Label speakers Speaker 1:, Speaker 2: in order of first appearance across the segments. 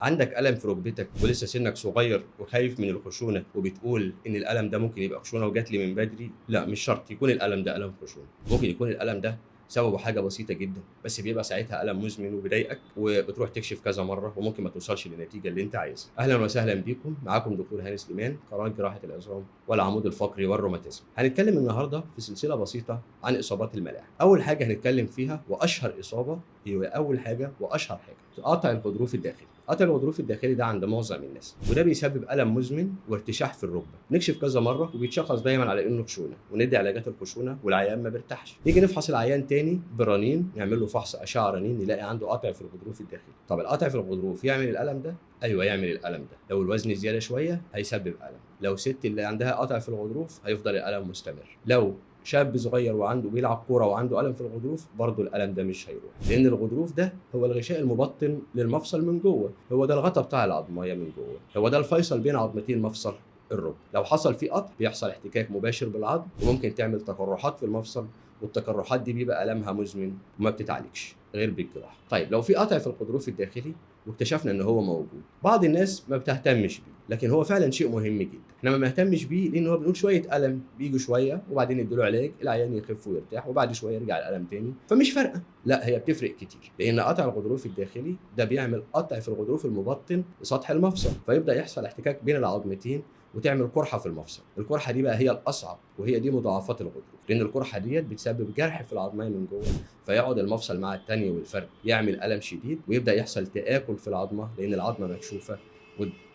Speaker 1: عندك ألم في ركبتك ولسه سنك صغير وخايف من الخشونة وبتقول إن الألم ده ممكن يبقى خشونة وجات لي من بدري، لأ مش شرط يكون الألم ده ألم خشونة، ممكن يكون الألم ده سببه حاجة بسيطة جدًا، بس بيبقى ساعتها ألم مزمن وبيضايقك وبتروح تكشف كذا مرة وممكن ما توصلش للنتيجة اللي أنت عايزها. أهلًا وسهلًا بيكم، معاكم دكتور هاني سليمان، قناة جراحة العظام والعمود الفقري والروماتيزم. هنتكلم النهارده في سلسلة بسيطة عن إصابات الملاعب. أول حاجة هنتكلم فيها وأشهر إصابة هي أول حاجة وأشهر حاجة قطع الغضروف الداخلي. قطع الغضروف الداخلي ده عند معظم الناس وده بيسبب ألم مزمن وارتشاح في الركبة. نكشف كذا مرة وبيتشخص دايما على إنه خشونة وندي علاجات الخشونة والعيان ما بيرتاحش. نيجي نفحص العيان تاني برنين، نعمل له فحص أشعة رنين نلاقي عنده قطع في الغضروف الداخلي. طب القطع في الغضروف يعمل الألم ده؟ أيوه يعمل الألم ده. لو الوزن زيادة شوية هيسبب ألم. لو ست اللي عندها قطع في الغضروف هيفضل الألم مستمر. لو شاب صغير وعنده بيلعب كوره وعنده الم في الغضروف برضه الالم ده مش هيروح، لان الغضروف ده هو الغشاء المبطن للمفصل من جوه، هو ده الغطا بتاع العظميه من جوه، هو ده الفيصل بين عظمتين مفصل الركبه. لو حصل فيه قطع بيحصل احتكاك مباشر بالعظم وممكن تعمل تقرحات في المفصل، والتقرحات دي بيبقى المها مزمن وما بتتعالجش غير بالجراحه. طيب لو في قطع في الغضروف الداخلي واكتشفنا ان هو موجود، بعض الناس ما بتهتمش بيه، لكن هو فعلا شيء مهم جدا. احنا ما بنهتمش بيه لان هو بنقول شويه الم بيجوا شويه وبعدين نديله علاج العيان يخف ويرتاح وبعد شويه يرجع الالم تاني، فمش فارقه. لا هي بتفرق كتير، لان قطع الغضروف الداخلي ده بيعمل قطع في الغضروف المبطن لسطح المفصل، فيبدا يحصل احتكاك بين العظمتين وتعمل قرحه في المفصل. القرحه دي بقى هي الاصعب وهي دي مضاعفات الغضروف، لان القرحه ديت بتسبب جرح في العظميه من جوه، فيقعد المفصل مع التاني والفرد يعمل الم شديد ويبدا يحصل تاكل في العظمه لان العظمه مكشوفه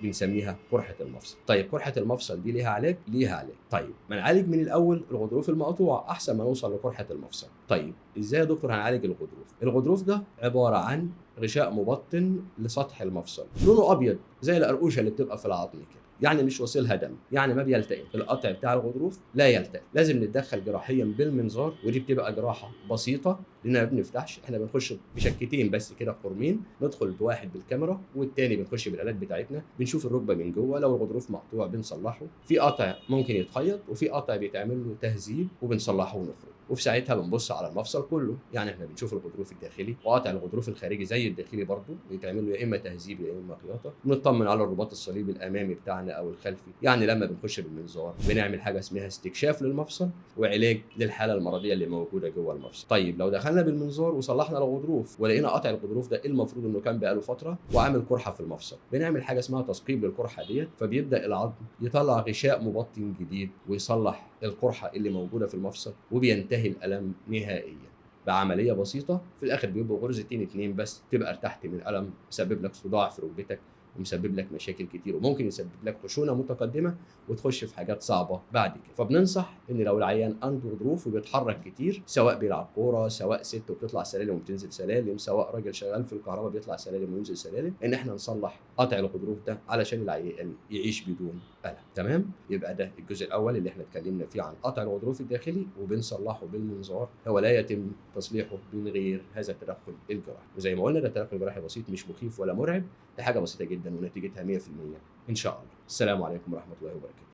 Speaker 1: وبنسميها قرحه المفصل. طيب قرحه المفصل دي ليها علاج؟ ليها علاج. طيب ما نعالج من الاول الغضروف المقطوع احسن ما نوصل لقرحه المفصل. طيب ازاي يا دكتور هنعالج الغضروف؟ الغضروف ده عباره عن غشاء مبطن لسطح المفصل لونه ابيض زي القرقوشه اللي بتبقى في العظم كده، يعني مش واصلها دم، يعني ما بيلتئم. القطع بتاع الغضروف لا يلتئم، لازم نتدخل جراحيا بالمنظار، ودي بتبقى جراحه بسيطه لان ما بنفتحش، احنا بنخش بشكتين بس كده خرمين، ندخل بواحد بالكاميرا والتاني بنخش بالالات بتاعتنا، بنشوف الركبه من جوه، لو الغضروف مقطوع بنصلحه، في قطع ممكن يتخيط وفي قطع بيتعمل له تهذيب وبنصلحه ونخرج، وفي ساعتها بنبص على المفصل كله، يعني احنا بنشوف الغضروف الداخلي وقطع الغضروف الخارجي زي الداخلي برضه بيتعمل له يا اما تهذيب يا اما خياطه، بنطمن على الرباط الصليبي الامامي بتاعنا او الخلفي. يعني لما بنخش بالمنظار بنعمل حاجه اسمها استكشاف للمفصل وعلاج للحاله المرضيه اللي موجوده جوه المفصل. طيب لو دخلنا بالمنظار وصلحنا الغضروف ولقينا قطع الغضروف ده المفروض انه كان بقاله فتره وعامل قرحه في المفصل، بنعمل حاجه اسمها تثقيب للقرحه ديت، فبيبدا العظم يطلع غشاء مبطن جديد ويصلح القرحه اللي موجوده في المفصل وبينتهي الالم نهائيا بعمليه بسيطه. في الاخر بيبقوا غرزتين اتنين بس تبقى ارتحت من الم مسبب لك صداع في ركبتك ومسبب لك مشاكل كتير وممكن يسبب لك خشونه متقدمه وتخش في حاجات صعبه بعد كده. فبننصح ان لو العيان عنده غضروف وبيتحرك كتير، سواء بيلعب كوره، سواء ست وبتطلع سلالم وبتنزل سلالم، سواء راجل شغال في الكهرباء بيطلع سلالم وينزل سلالم، ان احنا نصلح قطع الغضروف ده علشان العيان يعيش بدون الم. تمام؟ يبقى ده الجزء الاول اللي احنا اتكلمنا فيه عن قطع الغضروف الداخلي وبنصلحه بالمنظار، هو لا يتم تصليحه من غير هذا التدخل الجراحي. وزي ما قلنا ده تدخل جراحي بسيط مش مخيف ولا مرعب، دي حاجه بسيطه جدا ونتيجتها 100% ان شاء الله. السلام عليكم ورحمه الله وبركاته.